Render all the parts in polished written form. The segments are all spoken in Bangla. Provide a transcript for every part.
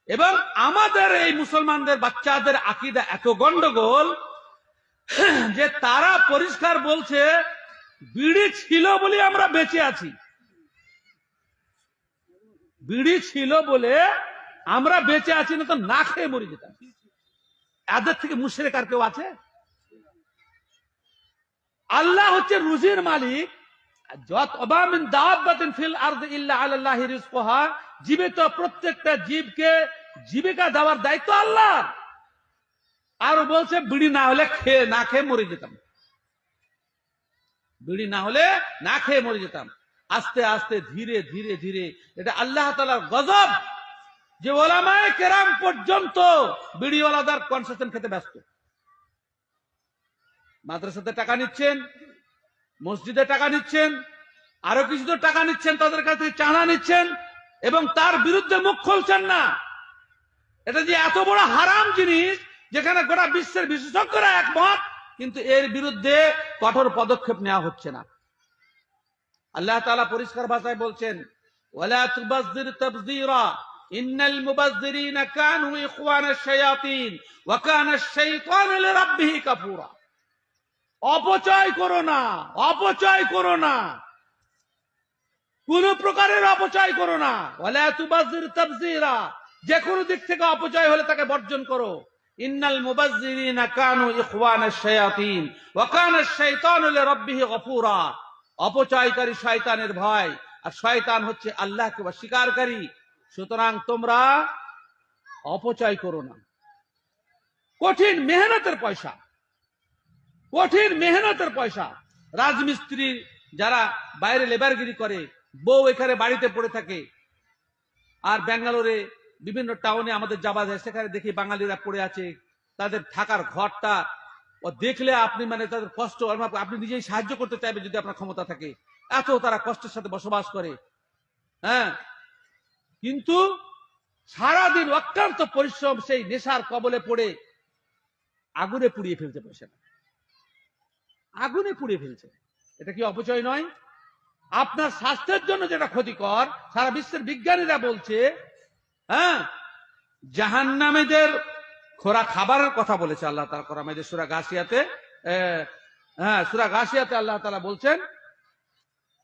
এবং আমাদের এই মুসলমানদের বাচ্চাদের আকীদা এত গন্ডগোল যে তারা পরিষ্কার বলছে বিড়ি ছিল বলে আমরা বেঁচে আছি, বিড়ি ছিল বলে আমরা বেঁচে আছি, না তো না খেয়ে মরে যেতাম। এদের থেকে মুশরিক আর কেউ আছে? আল্লাহ হচ্ছে রুজির মালিক। জীবিত প্রত্যেকটা জীবকে জীবিকা দেওয়ার দায়িত্ব আল্লাহ। আর বলছে বিড়ি না হলে না খেয়ে মরে যেতাম, বিড়ি না হলে না খেয়ে মরে যেতাম। আস্তে আস্তে ধীরে ধীরে ধীরে এটা আল্লাহ তাআলার গজব যে ওলামায়ে কেরাম পর্যন্ত বিড়িওয়ালাদের কনসেশন খেতে ব্যস্ত। মাদ্রাসাতে টাকা নিচ্ছেন, মসজিদে টাকা নিচ্ছেন, আরো কিছুতে টাকা নিচ্ছেন, তাদের কাছ থেকে চাঁদা নিচ্ছেন এবং তার বিরুদ্ধে মুখ খুলছেন না। এটা যে এত বড় হারাম জিনিস, যেখানে গোটা বিশ্বের বিশেষজ্ঞরা একমত, কিন্তু এর বিরুদ্ধে কঠোর পদক্ষেপ নেওয়া হচ্ছে না। আল্লাহ তাআলা পরিষ্কার ভাষায় বলছেন, ওয়ালা তুবাযযির তাবযীরা ইন্নাল মুবাযযিরিনা কানু ইখওয়ানাশ শায়াতিন ওয়া কানাশ শাইতানু লিরাব্বিহি কাফুরা। অপচয় করো না, অপচয় করো না, কোন প্রকারের অপচয় করো না। ওয়ালা তুবাযযির তাবযীরা, যে কোনো দিক থেকে অপচয় হলে তাকে বর্জন করো। ইন্নাল মুবাযযিরিনা কানু ইখওয়ানাশ শায়াতিন ওয়া কানাশ শাইতানু লিরাব্বিহি গফুরা। অপচয়কারী শয়তানের ভয়, আর শয়তান হচ্ছে আল্লাহকে অস্বীকারী। সুতরাং তোমরা অপচয় করো না। কঠিন মেহনতের পয়সা, কঠিন মেহনতের পয়সা। রাজমিস্ত্রি যারা বাইরে লেবারগিরি করে, বউ এখানে বাড়িতে পড়ে থাকে, আর ব্যাঙ্গালোরে বিভিন্ন টাউনে আমাদের যাওয়া যায়, সেখানে দেখি বাঙালিরা পড়ে আছে, তাদের থাকার ঘরটা ও দেখলে আপনি মানে তাদের কষ্ট, আপনি নিজেই সাহায্য করতে চাইবেন যদি আপনার ক্ষমতা থাকে। এত তারা কষ্টের সাথে বসবাস করে, হ্যাঁ, কিন্তু সারাদিন অক্লান্ত পরিশ্রম, সেই নেশার কবলে পড়ে আগুনে পুড়িয়ে ফেলতে বসে না, আগুনে পুড়িয়ে ফেলছে। এটা কি অপচয় নয়? আপনার স্বাস্থ্যের জন্য যেটা ক্ষতিকর, সারা বিশ্বের বিজ্ঞানীরা বলছে, হ্যাঁ, জাহান্নামীদের খোরা খাবারের কথা বলেছে আল্লাহ তাআলা কোরআনে সূরা গাশিয়াতে। হ্যাঁ, সূরা গাশিয়াতে আল্লাহ তাআলা বলছেন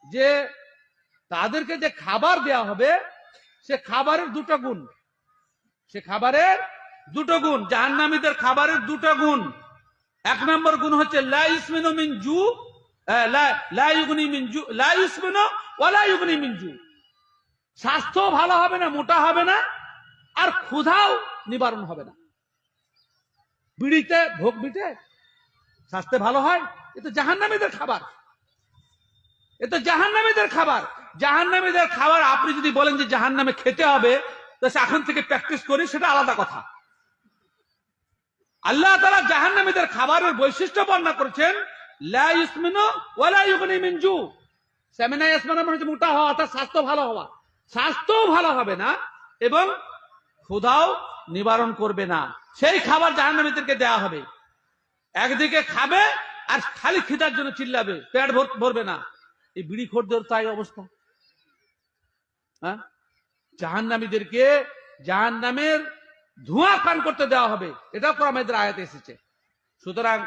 যে তাদেরকে যে খাবার দেয়া হবে, সে খাবারের দুটো গুণ, সে খাবারের দুটো গুণ, জাহান্নামীদের খাবারের দুটো গুণ। এক নম্বর গুণ হচ্ছে লা ইসমিনু মিন জু, লা ইউগনি মিন জু, লা ইসমিনু ওয়া লা ইউগনি মিন জু। স্বাস্থ্য ভালো হবে না, মোটা হবে না, আর ক্ষুধাও নিবারণ হবে না। বিড়িতে ভোগ বিটে স্বাস্থ্য ভালো হয়? এ তো জাহান্নামীদের খাবার, এ তো জাহান্নামীদের খাবার। জাহান্নামীদের খাবার আপনি যদি বলেন যে জাহান্নামে খেতে হবে, তো এখন থেকে প্র্যাকটিস করি, সেটা আলাদা কথা। আল্লাহ তাআলা জাহান্নামীদের খাবারের বৈশিষ্ট্য বর্ণনা করেছেন, লা ইসমিনু ওয়া লা ইউগনি মিন জু। সেমিনা ইসমিনু মানে হচ্ছে মোটা হওয়া, অর্থাৎ স্বাস্থ্য ভালো হওয়া। স্বাস্থ্যও ভালো হবে না এবং ক্ষুধাও নিবারণ করবে না। সেই খাবার জাহান্নামীদেরকে দেয়া হবে। একদিকে খাবে আর খালি খিদার জন্য চিল্লাবে, পেট ভরবে না। এই বিড়িখোরদের তাই অবস্থা। হ্যাঁ, জাহান্নামীদেরকে জাহান্নামের ধোঁয়া পান করতে দেওয়া হবে, এটাও কোরআনের আয়াতে এসেছে। সুতরাং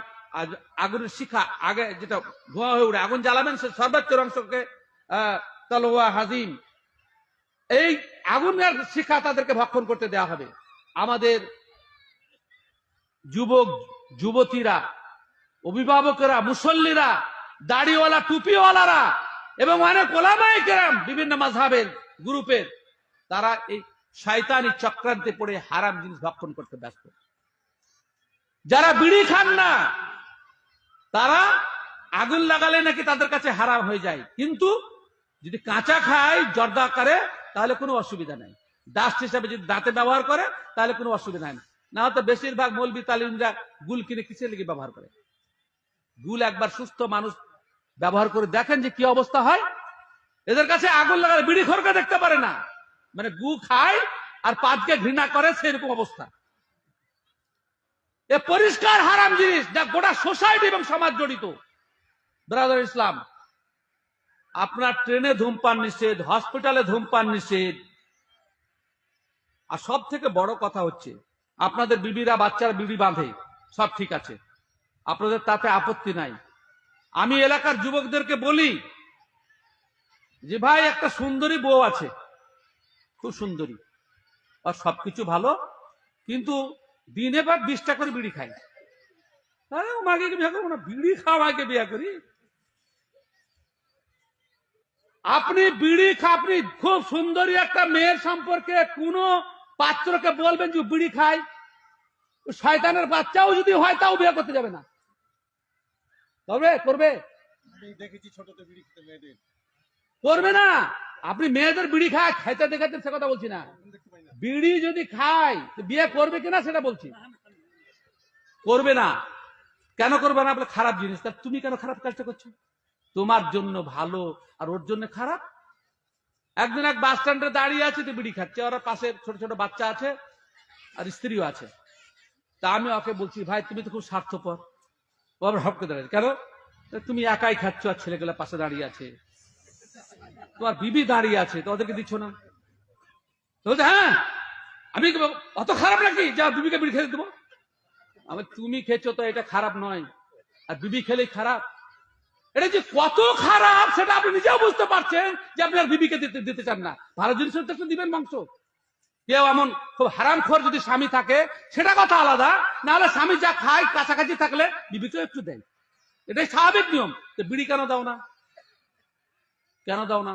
আগুনের শিখা, আগে যেটা ধোঁয়া হয়ে উঠে আগুন জ্বালাবেন, সে সর্বোচ্চ অংশকে তালওয়া হাজিম, এই আগুনের শিখা তাদেরকে ভক্ষণ করতে দেওয়া হবে। আমাদের যুবক যুবতীরা, অভিভাবকেরা, মুসল্লিরা, দাড়িওয়ালা টুপিওয়ালারা এবং অনেক ওলামায়ে কেরাম বিভিন্ন মাযহাবের গ্রুপের, তারা এই শয়তানি চক্রান্তে পড়ে হারাম জিনিস ভক্ষণ করতে ব্যস্ত। যারা বিড়ি খান না, তারা আগুন লাগালে নাকি তাদের কাছে হারাম হয়ে যায়, কিন্তু যদি কাঁচা খায় জর্দা আকারে, তাহলে কোনো অসুবিধা নাই। ডাস্ট হিসাবে যদি দাঁতে ব্যবহার করে, তাহলে কোনো অসুবিধা নাই। না হয়তো বেশিরভাগ মৌলবি তালিমরা গুল কিনে কিসের লেগে ব্যবহার করে। গুল একবার সুস্থ মানুষ ব্যবহার করে দেখেন যে কি অবস্থা হয়। এদের কাছে আগুন লাগালে বিড়ি খোরকে দেখতে পারে না, মানে গু খায় আর পাঁচকে ঘৃণা করে, সেরকম অবস্থা। এ পরিষ্কার হারাম জিনিস, যা গোটা সোসাইটি এবং সমাজ জড়িত। ব্রাদার ইসলাম, আপনার ট্রেনে ধূমপান নিষেধ, হসপিটালে ধূমপান নিষেধ, আর সব থেকে বড় কথা হচ্ছে, আপনাদের বিবিরা বাচ্চারা বিড়ি বাঁধে, সব ঠিক আছে, আপনাদের তাতে আপত্তি নাই। আমি এলাকার যুবকদেরকে বলি যে ভাই, একটা সুন্দরী বউ আছে, খুব সুন্দরী, আর সবকিছু ভালো, কিন্তু দিনে বা 20টা করে বিড়ি খাই। আরে ও মাকে বিয়ে করবো না, বিড়ি খাওয়া মাকে বিয়ে করি? আপনি বিড়ি আপনি খুব সুন্দরী একটা মেয়ের সম্পর্কে কোন পাত্রকে বলবেন যে বিড়ি খায়, শয়তানের বাচ্চাও যদি হয় তাও বিয়ে করতে যাবে না। করবে দেখেছি ছোটতে বিড়ি খেতে মেয়েদের, করবে না। আপনি মেয়েদের বিড়ি খায় খাইতে দেখাতে সে কথা বলছি না, বিড়ি যদি খায় বিয়ে করবে কিনা সেটা বলছি। করবে না। কেন করবে না? বলে খারাপ জিনিস। তা তুমি কেন খারাপ কাজটা করছো? তোমার জন্য ভালো আর ওর জন্য খারাপ। একদিন এক বাস স্ট্যান্ডে দাঁড়িয়ে আছে, তো বিড়ি খাচ্ছে, ওরা পাশে ছোট ছোট বাচ্চা আছে আর স্ত্রীও আছে। তা আমি ওকে বলছি, ভাই তুমি তো খুব স্বার্থপর। ও আবার হপকে দাঁড়িয়ে, কেন? তুমি একাই খাচ্ছ আর ছেলেগুলো পাশে দাঁড়িয়ে আছে, তোমার বিবি দাঁড়িয়ে আছে, তো ওদেরকে দিচ্ছ না? বলছে হ্যাঁ, আমি অত খারাপ নাকি যা বিবিকে বিড়ি খেতে দেবো? আমি তুমি খেয়েছো তো এটা খারাপ নয়, আর বিবি খেলেই খারাপ। এটা যে কত খারাপ সেটা আপনি নিজেও বুঝতে পারছেন, যে আপনার বিবিকে দিতে চান না। ভালো জিনিসের তো একটু দিবেন মাংস। কেউ এমন খুব হারামখোর যদি স্বামী থাকে সেটা কথা আলাদা, না হলে স্বামী যা খায় কাছাকাছি থাকলে বিবিকেও একটু দেয়, এটাই স্বাভাবিক নিয়ম। তো বিড়ি কেন দাও না? কেন দাও না?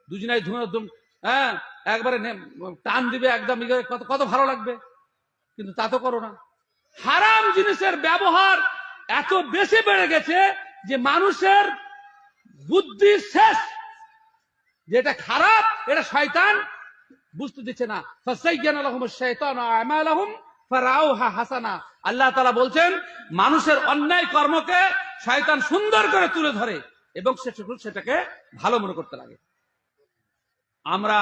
দুজনাই ধুম, হ্যাঁ, একবারে টান দিবে একদম, কত কত ভালো লাগবে, কিন্তু তা তো করো না। হারাম জিনিসের ব্যবহার এত বেশি বেড়ে গেছে যে মানুষের বুদ্ধি শেষ, যেটা খারাপ এটা শয়তান বুঝতে দিচ্ছে না। আল্লাহ তাআলা বলছেন, মানুষের অন্যায় কর্মকে শয়তান সুন্দর করে তুলে ধরে এবং সেটাকে ভালো মনে করতে লাগে। আমরা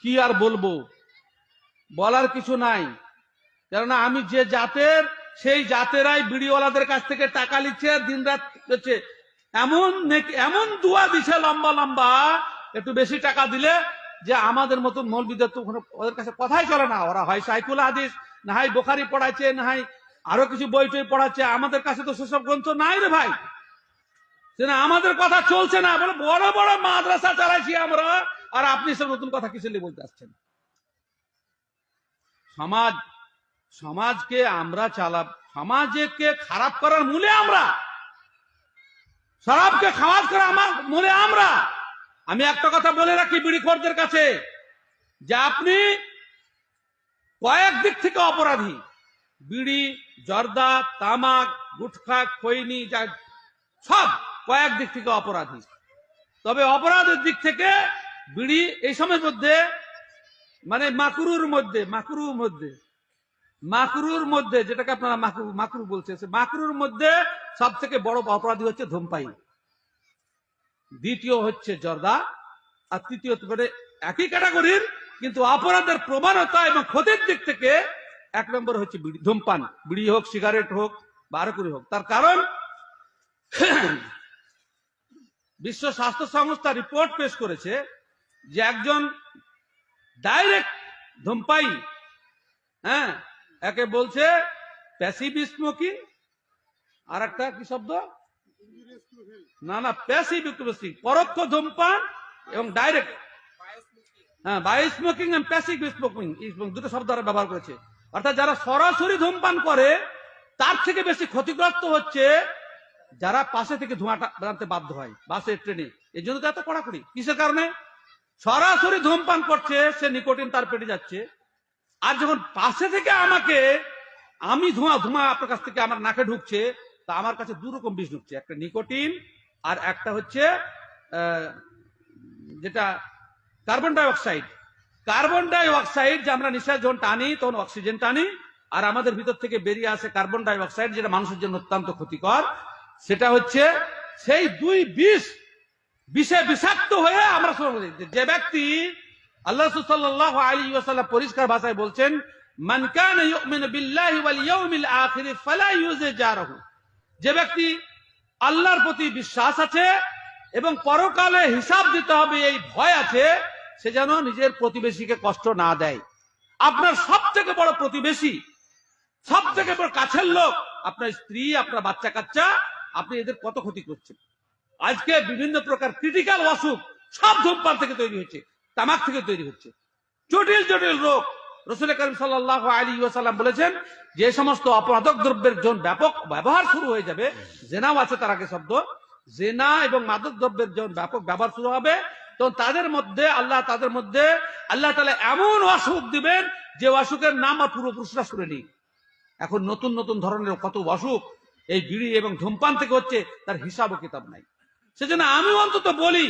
কি আর বলবো, বলার কিছু নাই। কেননা আমি যে জাতের, সেই জাতেরাই বিড়িওয়ালাদের কাছ থেকে টাকা নিচ্ছে, দিন রাত করছে। এমন দোয়া দিছে লম্বা লম্বা, একটু বেশি টাকা দিলে যে আমাদের মতন মৌলবীদের তো ওদের কাছে কথাই চলে না। ওরা হয় সাইকুল হাদিস, না হয় বোখারি পড়াচ্ছে, না হয় আরো কিছু বই টই পড়াচ্ছে। আমাদের কাছে তো সেসব গ্রন্থ নাই রে ভাই, আমাদের কথা চলছে না। বলে বড় বড় মাদ্রাসা চালাইছি আমরা, আর আপনি সব নতুন কথা কিসের বলতে আসছেন? সমাজকে আমরা সমাজকে খারাপ করার মূলে আমরা, শরাবকে খাওয়াজ করা আমার মূলে আমরা। আমি একটা কথা বলে রাখি বিড়িখোরদের কাছে, যে আপনি কয়েক দিক থেকে অপরাধী। বিড়ি, জর্দা, তামাক, গুটখা, খৈনি, সব কয়েক দিক থেকে অপরাধী। তবে অপরাধের দিক থেকে বিড়ি এই সময়ের মধ্যে, মানে মাকরুর মধ্যে যেটাকে আপনারা মাকরু বলছে, মাকরুর মধ্যে সব থেকে বড় অপরাধী হচ্ছে ধূমপায়ী, দ্বিতীয় হচ্ছে জর্দা, আর তৃতীয় মানে একই ক্যাটাগরির, কিন্তু অপরাধের প্রবণতা এবং ক্ষতির দিক থেকে 1 নম্বর হচ্ছে ধূমপান। বিড়ি হোক, সিগারেট হোক, বা আরো করে হোক। তার কারণ বিশ্ব স্বাস্থ্য সংস্থা রিপোর্ট পেশ করেছে যে একজন ডাইরেক্ট ধূমপায়ী, হ্যাঁ, একে বলছে প্যাসিভ স্মোকিং, আর একটা কি শব্দ, না প্যাসিভ স্মোকিং, পরোক্ষ ধূমপান, এবং ডাইরেক্ট, হ্যাঁ, বায়ো স্মোকিং এবং প্যাসিভ স্মোকিং, দুটো শব্দ ব্যবহার করেছে। অর্থাৎ যারা সরাসরি ধূমপান করে তার থেকে বেশি ক্ষতিগ্রস্ত হচ্ছে যারা পাশে থেকে ধোঁয়াটা বেরাতে বাধ্য হয়, বাসে, ট্রেনে। এই জন্য তো এত কড়াকড়ি। কিসের কারণে? সরাসরি ধূমপান করছে, সে নিকোটিন তার পেটে যাচ্ছে, আর যখন পাশে থেকে আমি ধোঁয়া আপনার কাছ থেকে আমার নাকে ঢুকছে, তা আমার কাছে 2 রকম বিষ ঢুকছে, একটা নিকোটিন আর একটা হচ্ছে যেটা কার্বন ডাই অক্সাইড। যে আমরা নিঃশ্বাস যখন টানি তখন অক্সিজেন টানি, আর আমাদের ভিতর থেকে বেরিয়ে আসে কার্বন ডাই অক্সাইড, যেটা মানুষের জন্য অত্যন্ত ক্ষতিকর। সেটা হচ্ছে সেই 2 বিষে বিষাক্ত হয়ে আমরা, যে ব্যক্তি, আল্লাহ সাল্লাল্লাহু আলাইহি ওয়াসাল্লাম পরিষ্কার ভাষায় বলছেন, মান কানা ইউমিনু বিল্লাহি ওয়াল ইয়াউমিল আখির ফালা ইউজি জারহু, যে ব্যক্তি আল্লাহর প্রতি বিশ্বাস আছে এবং পরকালে হিসাব দিতে হবে এই ভয় আছে, সে যেন নিজের প্রতিবেশীকে কষ্ট না দেয়। আপনার সব থেকে বড় প্রতিবেশী, সব থেকে বড় কাছের লোক আপনার স্ত্রী, আপনার বাচ্চা কাচ্চা, আপনি এদের কত ক্ষতি করছেন। আজকে বিভিন্ন প্রকার ক্রিটিক্যাল অসুখ সব ধূমপান থেকে তৈরি হচ্ছে, তামাক থেকে তৈরি হচ্ছে, জটিল জটিল রোগ। রাসূল করিম সাল্লাল্লাহু আলাইহি ওয়াসাল্লাম বলেছেন, যে সমস্ত অপরাধক দ্রব্যের যখন ব্যাপক ব্যবহার শুরু হয়ে যাবে, জেনাও আছে তার আগে শব্দ, জেনা এবং মাদক দ্রব্যের যখন ব্যাপক ব্যবহার শুরু হবে, তখন তাদের মধ্যে আল্লাহ তাআলা এমন অসুখ দিবেন যে অসুখের নাম আর পূর্বপুরুষরা শুনেনি। এখন নতুন নতুন ধরনের কত অসুখ এই বিড়ি এবং ধূমপান থেকে হচ্ছে, তার হিসাব ও কিতাব নাই। সেজন্য আমি অন্তত বলি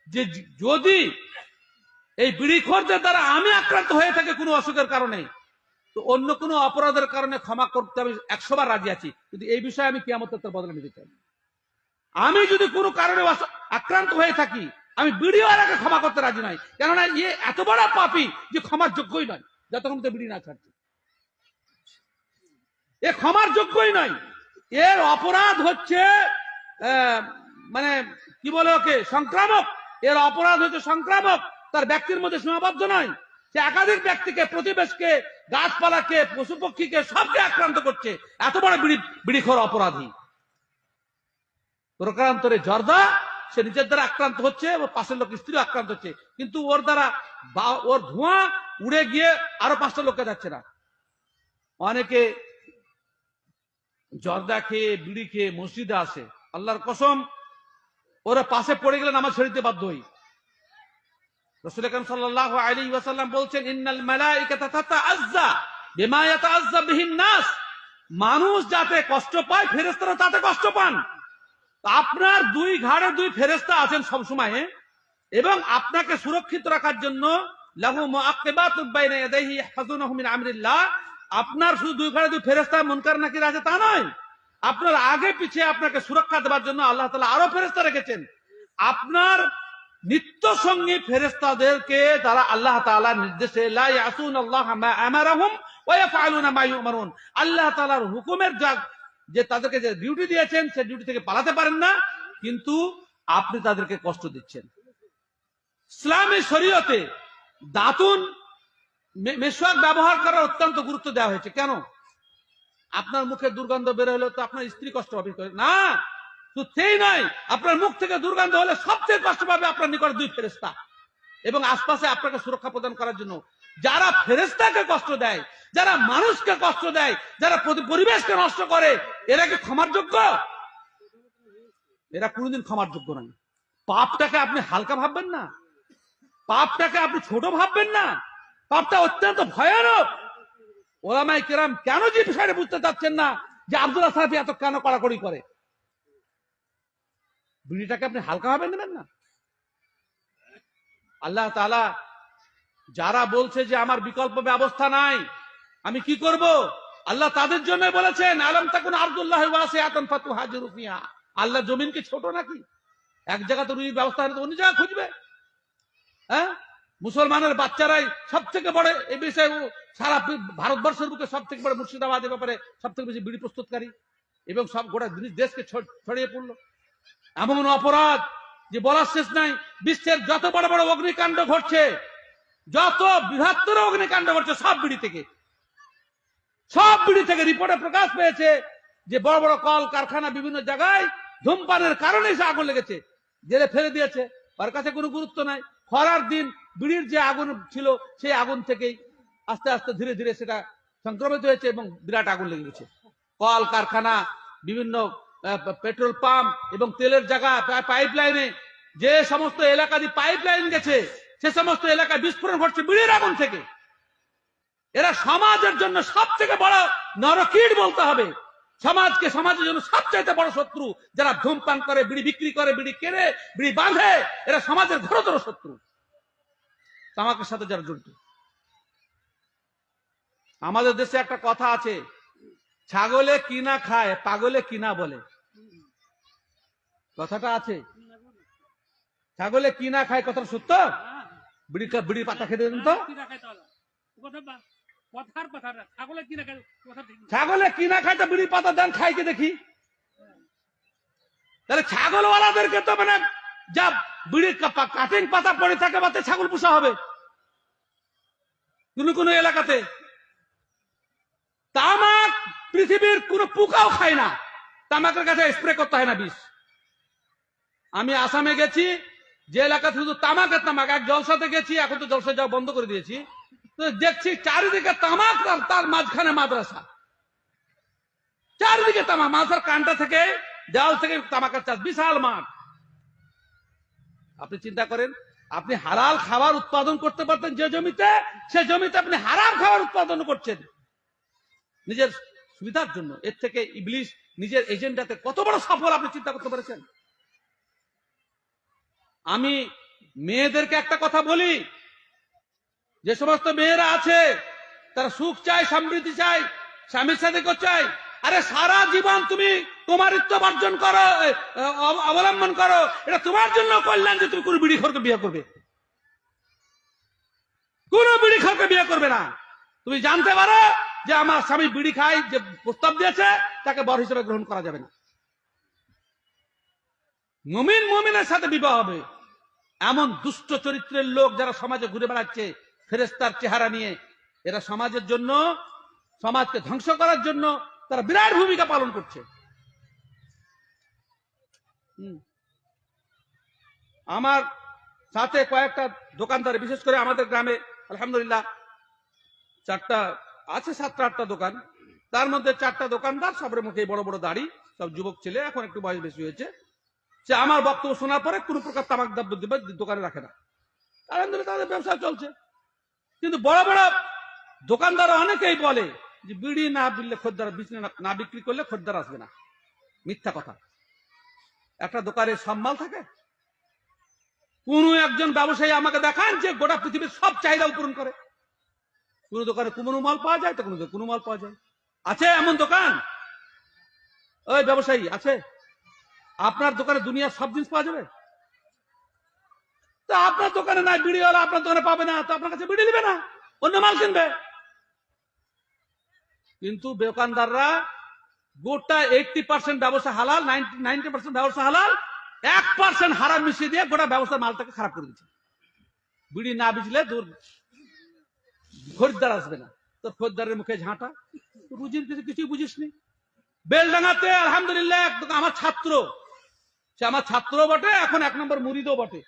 যে যদি এই বিড়িখোরদের দ্বারা আমি আক্রান্ত হয়ে থাকে কোনো অসুখের কারণে, তো অন্য কোনো অপরাধের কারণে ক্ষমা করতে আমি 100 বার রাজি আছি, কিন্তু এই বিষয়ে আমি কিয়ামতের বদলে নিতে চাই। আমি যদি কোনো কারণে আক্রান্ত হয়ে থাকি, আমি বিড়িওয়ালাকে ক্ষমা করতে রাজি নই, কেননা এ এত বড় পাপী যে ক্ষমার যোগ্যই নয়, যতক্ষণ তো বিড়ি না ছাড়ছে। এ ক্ষমার যোগ্যই নয়। এর অপরাধ হচ্ছে মানে কি বলে ওকে, সংক্রামক। এর অপরাধ হচ্ছে সংক্রামক, তার ব্যক্তির মধ্যে সীমাবদ্ধ নয়। সে একাধিক ব্যক্তিকে, প্রতিবেশকে, গাছপালাকে, পশু পক্ষীকে, সবকে আক্রান্ত করছে। এত বড় বিড়িখোর অপরাধী। প্রকারান্তরে জর্দা, সে নিজের দ্বারা আক্রান্ত হচ্ছে ও পাশের লোক স্ত্রী আক্রান্ত হচ্ছে, কিন্তু ওর দ্বারা ওর ধোঁয়া উড়ে গিয়ে আরো 5টা লোককে যাচ্ছে না। অনেকে জর্দা খেয়ে, বিড়ি খেয়ে মসজিদে আসে, আল্লাহর কসম ওরা পাশে পড়ে গেলে নামাজ ছেড়ে দিতে বাধ্য হই। রাসূল আকরাম সাল্লাল্লাহু আলাইহি ওয়াসাল্লাম বলছেন, ইন্নাল মালাইকাতা তাতাআজ্জা বিমা ইয়াতাআজ্জা বিহিন নাস। মানুষ যাতে কষ্ট পায়, ফেরেশতারা তাতে কষ্ট পান। আপনার 2 ঘাড়ে 2 ফেরেশতা আছেন সব সময়, এবং আপনাকে সুরক্ষিত রাখার জন্য লাহু মুআক্কিবাতুন বাইনা ইয়াদাইহি ইয়াহফাজুনাহু মিন আমরিল্লাহ। আপনার শুধু 2 ঘাড়ে 2 ফেরেশতা মুনকার নাকির আছে তা নয়, আপনার আগে পিছিয়ে আপনাকে সুরক্ষা দেওয়ার জন্য আল্লাহ তাআলা আরো ফেরেশতা রেখেছেন। আপনার নিত্য সঙ্গী ফেরেশতাদেরকে যারা আল্লাহ তাআলার নির্দেশে লা ইয়াসুনাল্লাহ মা আমারাহুম ওয়া ইয়াফআলুনা মা ইউমারুন, আল্লাহ তাআলার হুকুমের যে তাদেরকে যে ডিউটি দিয়েছেন সে ডিউটি থেকে পালাতে পারেন না, কিন্তু আপনি তাদেরকে কষ্ট দিচ্ছেন। ইসলামী শরীয়তে দাতুন মেশওয়াক ব্যবহার করার অত্যন্ত গুরুত্ব দেওয়া হয়েছে। কেন? আপনার মুখে দুর্গন্ধ বের হলে তো আপনার স্ত্রী কষ্ট পাবে না, শুধু সেই নয়, আপনার মুখ থেকে দুর্গন্ধ হলে সবচেয়ে কষ্ট পাবে আপনার নিকট 2 ফেরেশতা, এবং আশপাশে আপনাকে সুরক্ষা প্রদান করার জন্য। যারা ফেরেশতাকে কষ্ট দেয়, যারা মানুষকে কষ্ট দেয়, যারা পরিবেশকে নষ্ট করে, এরা কি ক্ষমার যোগ্য? এরা কোনোদিন ক্ষমার যোগ্য নয়। পাপটাকে আপনি হালকা ভাববেন না, পাপটাকে আপনি ছোট ভাববেন না, পাপটা অত্যন্ত ভয়ানক। ওলামায়ে কেরাম কেন যে বিষয়টা বুঝতে চাচ্ছেন না যে আব্দুল্লাহ সাহাফী এত কেন কড়াকড়ি করে? বিড়িটাকে আপনি হালকা ভাবে নেবেন না। আল্লাহ তাআলা যারা বলছে যে আমার বিকল্প ব্যবস্থা নাই, আমি কি করব, আল্লাহ তাদের জন্য বলেছেন, আলাম তাকুন আরদুল্লাহি ওয়াসিআতান ফাতুহাজিরু ফিহা। আল্লাহ জমিন কি ছোট নাকি? এক জায়গা তো রুজির ব্যবস্থা হলে অন্য জায়গা খুঁজবে। হ্যাঁ, মুসলমানের বাচ্চারাই সব থেকে বড় এই বিষয়ে, সারা ভারতবর্ষের বুকে সব থেকে বড় মুর্শিদাবাদের ব্যাপারে সব থেকে বেশি বিড়ি প্রস্তুতকারী, এবং সব গোটা দেশকে ছড়িয়ে পড়লো। এমন অপরাধ যে বলার শেষ নাই। বিশ্বের যত বড় বড় অগ্নিকাণ্ড ঘটছে, যত বৃহত্তর অগ্নিকাণ্ড ঘটছে, সব বিড়ি থেকে রিপোর্টে প্রকাশ পেয়েছে যে বড় বড় কল কারখানা বিভিন্ন জায়গায় ধূমপানের কারণে সে আগুন লেগেছে, জেলে ফেলে দিয়েছে, তার কাছে কোনো গুরুত্ব নাই। খরার দিন বিড়ির যে আগুন ছিল সেই আগুন থেকেই আস্তে আস্তে ধীরে ধীরে সেটা সংক্রমিত হয়েছে এবং বিরাট আগুন লেগে গেছে। কল কারখানা, বিভিন্ন পেট্রোল পাম্প এবং তেলের জায়গা, পাইপ লাইনে যে সমস্ত এলাকা দিয়ে পাইপ লাইন গেছে, সে সমস্ত এলাকায় বিস্ফোরণ ঘটছে বিড়ির আগুন থেকে। এরা সমাজের জন্য সব থেকে বড় নরকীট বলতে হবে। সমাজের জন্য সবচাইতে বড় শত্রু যারা ধূমপান করে, বিড়ি বিক্রি করে, বিড়ি কেনে, বিড়ি বাঁধে, এরা সমাজের ঘোরতর শত্রু। তামাকের সাথে যারা জড়িত। আমাদের দেশে একটা কথা আছে, ছাগলে কিনা খায়, পাগলে কিনা বলে। কথাটা আছে, ছাগলে কিনা খায়, কথাটা সত্য? বিড়ির পাতা খেতে দেন তো। ছাগলে কিনা খায় তো বিড়ির পাতা দেন, খাইকে দেখি। তাহলে ছাগলওয়ালাদেরকে তো মানে যা বিড়ির কাটিং পাতা পড়ে থাকে বাতে ছাগল পোষা হবে কোন কোন এলাকাতে। তামাক পৃথিবীর কোন পোকাও খায় না, তামাকের কাছে স্প্রে করতে হয় না বিষ। আমি আসামে গেছি, যে এলাকা শুধু তামাকের তামাক, এক জলসাতে গেছি, এখন তো জলসা যাওয়া বন্ধ করে দিয়েছি, তো দেখছি চারিদিকে তামাক, তার মাঝখানে মাদ্রাসা, চারিদিকে তামাক, মাথার কানটা থেকে দেওয়াল থেকে তামাকের চাষ, বিশাল মাঠ। আপনি চিন্তা করেন, আপনি হালাল খাবার উৎপাদন করতে পারতেন যে জমিতে, সে জমিতে আপনি হারাম খাবার উৎপাদন করছেন নিজের সুবিধার জন্য। এর থেকে ইবলিশ নিজের এজেন্ডাতে কত বড় সফল আপনি চিন্তা করতে পেরেছেন। আমি মেয়েদেরকে একটা কথা বলি, যে সমস্ত মেয়েরা আছে তারা সুখ চায়, সমৃদ্ধি চায়, স্বামীর সাথে চায়, আরে সারা জীবন তুমি তোমার ইত্যাবর্জন করো, অবলম্বন করো, এটা তোমার জন্য কল্যাণ যে তুমি কোন বিড়িখোরকে বিয়ে করবে, কোন বিড়িখোরকে বিয়ে করবে না। তুমি জানতে পারো যে আমার স্বামী বিড়ি খায়, যে প্রস্তাব দিয়েছে তাকে বর হিসেবে গ্রহণ করা যাবে না। মুমিন মুমিনের সাথে বিবাহ হবে। এমন দুষ্ট চরিত্রের লোক যারা সমাজে ঘুরে বেড়াচ্ছে ফেরেশতার চেহারা নিয়ে, এরা সমাজের জন্য, সমাজকে ধ্বংস করার জন্য তারা বিরাট ভূমিকা পালন করছে। আমার সাথে কয়েকটা দোকানদার, বিশেষ করে আমাদের গ্রামে আলহামদুলিল্লাহ 7টা আছে, 7-8টা দোকান, তার মধ্যে 4টা দোকানদার, সবের মুখে বড় বড় দাড়ি, সব যুবক ছেলে, এখন একটু বয়স বেশি হয়েছে। সে আমার বক্তব্য শোনার পরে কোন প্রকার তামাক দ্রব্য দোকানে রাখে না, আলহামদুলিল্লাহ তাদের ব্যবসা চলছে। কিন্তু বড় বড় দোকানদার অনেকেই বলে যে বিড়ি না বিললে খদ্দের, না বিক্রি করলে খদ্দের আসবে না। মিথ্যা কথা। একটা দোকানে সব মাল থাকে? কোন একজন ব্যবসায়ী আমাকে দেখান যে গোটা পৃথিবীর সব চাহিদা পূরণ করে? কোন দোকানে কোনো মাল পাওয়া যায়, তো কোনো মাল পাওয়া যায়? আছে এমন দোকান? ওই ব্যবসায়ী আছে? আপনার দোকানে দুনিয়ার সব জিনিস পাওয়া যাবে? তো আপনার দোকানে নাই বিড়িওয়ালা, আপনার দোকানে পাবে না, তো আপনার কাছে বিড়ি নেবে না, অন্য মাল কিনবে। কিন্তু দোকানদাররা গোটা 80% ব্যবসা হালাল, 90% ব্যবসা হালাল, 1% হারাম মিশিয়ে দিয়ে গোটা ব্যবসার মালটাকে খারাপ করে দিচ্ছে। বিড়ি না বেচলে দূর খরিদ্দার আসবে না, তোর খরিদ্দারের মুখে ঝাঁটা, রুজির কিছুই বুঝিসনি। বেলডাঙ্গাতে আলহামদুলিল্লাহ আমার ছাত্র, সে আমার ছাত্র বটে, এখন 1 নম্বর মুরিদও বটে,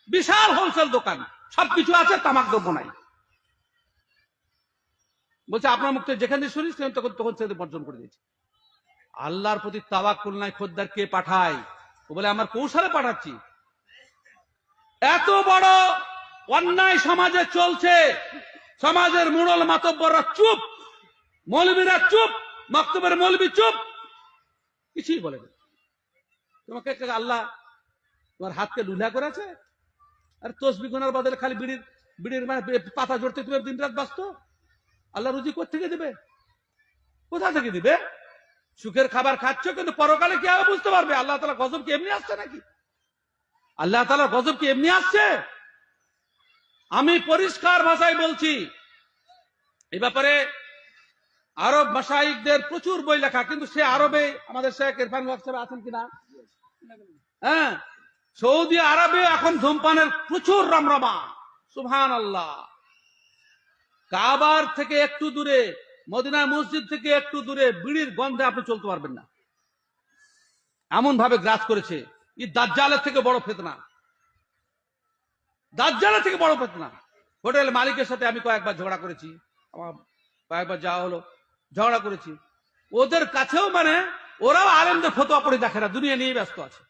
বিশাল হোলসেল দোকান, সবকিছু আছে, তামাক দ্রব্য নাই। বলছে আপনার মুখ থেকে যেখানে শুনিস তখন সে বর্জন করে দিয়েছে। আল্লাহর প্রতি তাওয়াক্কুল নাই, খদ্দের কে পাঠায়? ও বলে আমার কৌশলে পাঠাচ্ছি। এত বড় অন্যায় সমাজে চলছে, সমাজের মুরল মাতব্বররা চুপ, মৌলবীরা চুপ, মক্তবের মৌলবী চুপ, কিছুই বলে না। তোমাকে আল্লাহ তোমার হাতকে লুলা করেছে, আর তসবি গোনার বদলে খালি বিড়ির মানে পাতা জড়তে তুমি দিন রাত ব্যস্ত। আল্লাহ রুজি কোথা থেকে দেবে? কোথা থেকে দিবে? সুখের খাবার খাচ্ছ, কিন্তু পরকালে কি হবে বুঝতে পারবে। আল্লাহ তাআলা গজব কি এমনি আসছে নাকি? আল্লাহ তাআলার গজব কি এমনি আসছে? আমি পরিষ্কার ভাষায় বলছি, এই ব্যাপারে আরব মাশায়েখদের প্রচুর বই লেখা, কিন্তু সে আরবে আমাদের শেখ ইরফান সাহেব আছেন কিনা? হ্যাঁ, সৌদি আরবে এখন ধূমপানের প্রচুর রমরমা, সুবহানাল্লাহ। কাবার থেকে একটু দূরে, মদিনা মসজিদ থেকে একটু দূরে বিড়ির গন্ধে আপনি চলতে পারবেন না, এমন ভাবে গ্রাস করেছে। এই দাজ্জালের থেকে বড় ফিতনা, দাজ্জালের থেকে বড় ফিতনা। হোটেল মালিকের সাথে আমি কয়েকবার ঝগড়া করেছি, আমার কয়েকবার যাওয়া হলো, ঝগড়া করেছি। ওদের কাছেও মানে ওরাও আলেমদের ফতোয়া পড়ে দেখে না, দুনিয়া নিয়ে ব্যস্ত আছে।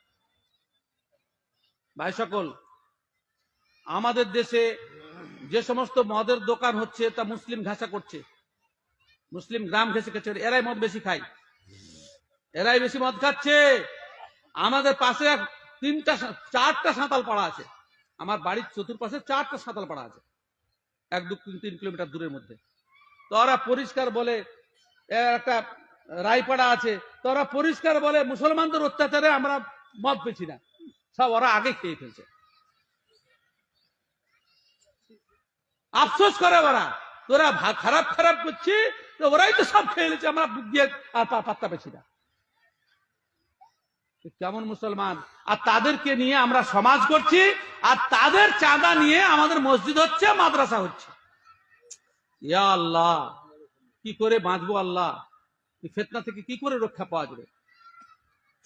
ভাই সকল, আমাদের দেশে যে সমস্ত মদের দোকান হচ্ছে তা মুসলিম ঘাসা করছে, মুসলিম গ্রাম ঘেঁষে খাচ্ছে, এরাই মদ বেশি খায়, এরাই বেশি মদ খাচ্ছে। আমাদের পাশে 4টা সাঁতাল পাড়া আছে, আমার বাড়ির চতুর্পাশে 4টা সাঁতাল পাড়া আছে, 1-2-3 কিলোমিটার দূরের মধ্যে। তো ওরা পরিষ্কার বলে, একটা রায়পাড়া আছে, তো ওরা পরিষ্কার বলে মুসলমানদের অত্যাচারে আমরা মদ পেছি না, সব ওরা আগে খেয়ে ফেলছে। আফসোস করে ওরা, তোরা খারাপ খারাপ করছি, তো ওরাই তো সব খেয়ে নিচ্ছে, আমরা বুক দিয়ে আর পাত্তা পেছি না। কেমন মুসলমান? আর তাদেরকে নিয়ে আমরা সমাজ করছি, আর তাদের চাঁদা নিয়ে আমাদের মসজিদ হচ্ছে, মাদ্রাসা হচ্ছে। ইয়া আল্লাহ, কি করে বাঁচবো আল্লাহ? এই ফিতনা থেকে কি করে রক্ষা পাওয়া যাবে?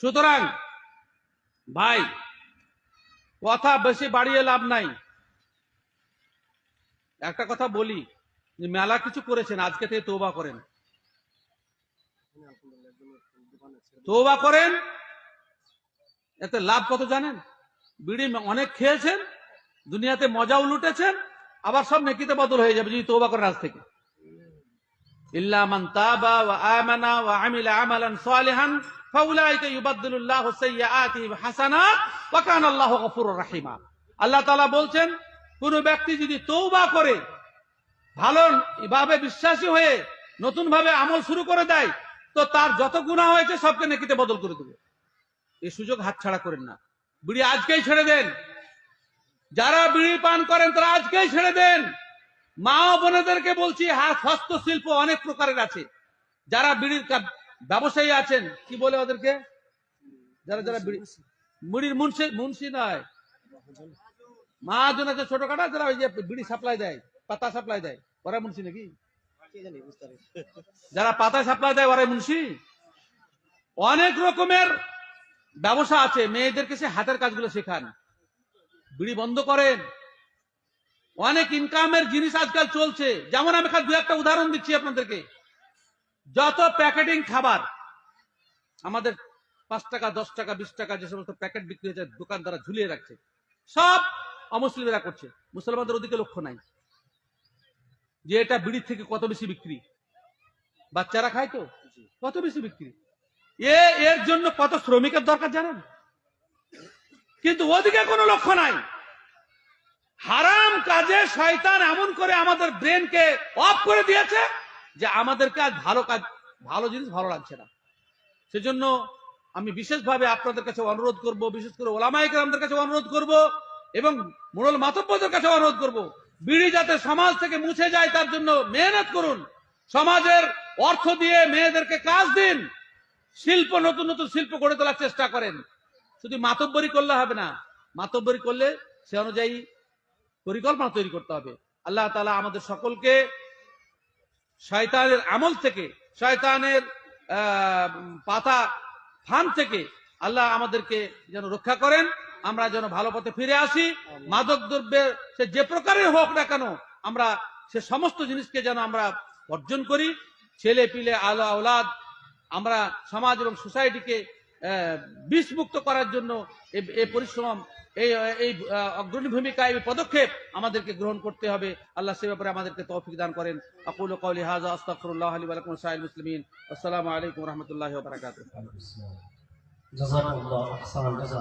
সুতরাং ভাই, কথা বেশি বাড়িয়ে লাভ নাই। একটা কথা বলি, যে মেলা কিছু করেছেন, আজকে থেকে তওবা করেন, তওবা করেন। এতে লাভ কত জানেন? বিড়ি অনেক খেয়েছেন, দুনিয়াতে মজাও লুটেছেন, আবার সব নেকিতে বদল হয়ে যাবে যদি তওবা করেন আজ থেকে। ইল্লা মান তাবা ওয়া আমানা ওয়া আমিলা আমালান সালিহান ফাউলাইকা ইউবাদদিলুল্লাহু সাইয়্যাতিহিম হাসানাত ওয়া কানা আল্লাহু গফুরুর রাহিমা। আল্লাহ তাআলা বলছেন, কোন ব্যক্তি যদি তওবা করে, ভালো ভাবে বিশ্বাসী হয়ে নতুন ভাবে আমল শুরু করে দেয়, তো তার যত গুনাহ হয়েছে সবকে নেকিতে বদল করে দেবে। এই সুযোগ হাতছাড়া করেন না। বিড়ি আজকেই ছেড়ে দেন। যারা বিড়ি পান করেন তারা আজকেই ছেড়ে দেন। মা ও বোনেদেরকে বলছি, হস্তশিল্প অনেক প্রকারের আছে। যারা বিড়ির ব্যবসায়ী আছেন, কি বলে ওদেরকে, যারা যারা বিড়ির মুন্সি নয়, মহাজন আছে ছোটখাটো, যারা ওই যে বিড়ি সাপ্লাই দেয়, পাতা সাপ্লাই দেয়, ওরা মুন্সি নাকি? যারা পাতা সাপ্লাই দেয় ওরা মুন্সি। অনেক রকমের ব্যবসা আছে, মেয়েদেরকে সে হাতের কাজগুলো শেখান। বিড়ি বন্ধ করেন। অনেক ইনকামের জিনিস আজকাল চলছে। যেমন আমি খালি দু একটা উদাহরণ দিচ্ছি আপনাদেরকে। যত প্যাকেটিং খাবার আমাদের 5 টাকা 10 টাকা 20 টাকা যে সমস্ত প্যাকেট বিক্রি হচ্ছে, দোকানদাররা ঝুলিয়ে রাখছে, সব অমুসলিমেরা করছে। মুসলমানদের ওদিকে লক্ষ্য নাই যে এটা বিড়ির থেকে কত বেশি বিক্রি। বাচ্চারা খায় তো, কত বেশি বিক্রি। এর জন্য কত শ্রমিকের দরকার জানেন? কিন্তু ওদিকে কোনো লক্ষ্য নাই। হারাম কাজে শয়তান এমন করে আমাদের ব্রেনকে অফ করে দিয়েছে যে আমাদেরকে আজ ভালো জিনিস ভালো লাগছে না। সেজন্য আমি বিশেষভাবে আপনাদের কাছে অনুরোধ করব, বিশেষ করে ওলামায়ে কেরামদের কাছে অনুরোধ করব এবং মোড়ল মাতব্বরদের কাছে অনুরোধ করব, বিড়ি যাতে সমাজ থেকে মুছে যায় তার জন্য মেহনত করুন। সমাজের অর্থ দিয়ে মেয়েদেরকে কাজ দিন। শিল্প, নতুন নতুন শিল্প গড়ে তোলার চেষ্টা করেন। শুধু মাতব্বরি করলে হবে না, মাতব্বরি করলে সে অনুযায়ী পরিকল্পনা তৈরি করতে হবে। আল্লাহ তাআলা আমাদের সকলকে শয়তানের আমল থেকে, শয়তানের পাতা ফান থেকে আল্লাহ আমাদেরকে যেন রক্ষা করেন। আমরা যেন ভালো পথে ফিরে আসি। মাদক দ্রব্যের সে যে প্রকারের হোক না কেন, আমরা সে সমস্ত জিনিসকে যেন আমরা বর্জন করি। ছেলে পিলে আওলাদ, আমরা সমাজ এবং সোসাইটিকে বিষমুক্ত করার জন্য এই পরিশ্রম, এই অগ্রণী ভূমিকা, এই পদক্ষেপ আমাদেরকে গ্রহণ করতে হবে। আল্লাহ সে ব্যাপারে আমাদেরকে তৌফিক দান করেন। আকুলু কওলি হাযা আস্তাগফিরুল্লাহ লি ওয়া লাকুম ওয়া লিসাইরিল মুসলিমিন। আসসালামু আলাইকুম ওয়া রাহমাতুল্লাহি ওয়া বারাকাতুহু। জাযাকাল্লাহু আহসানাল জাযা।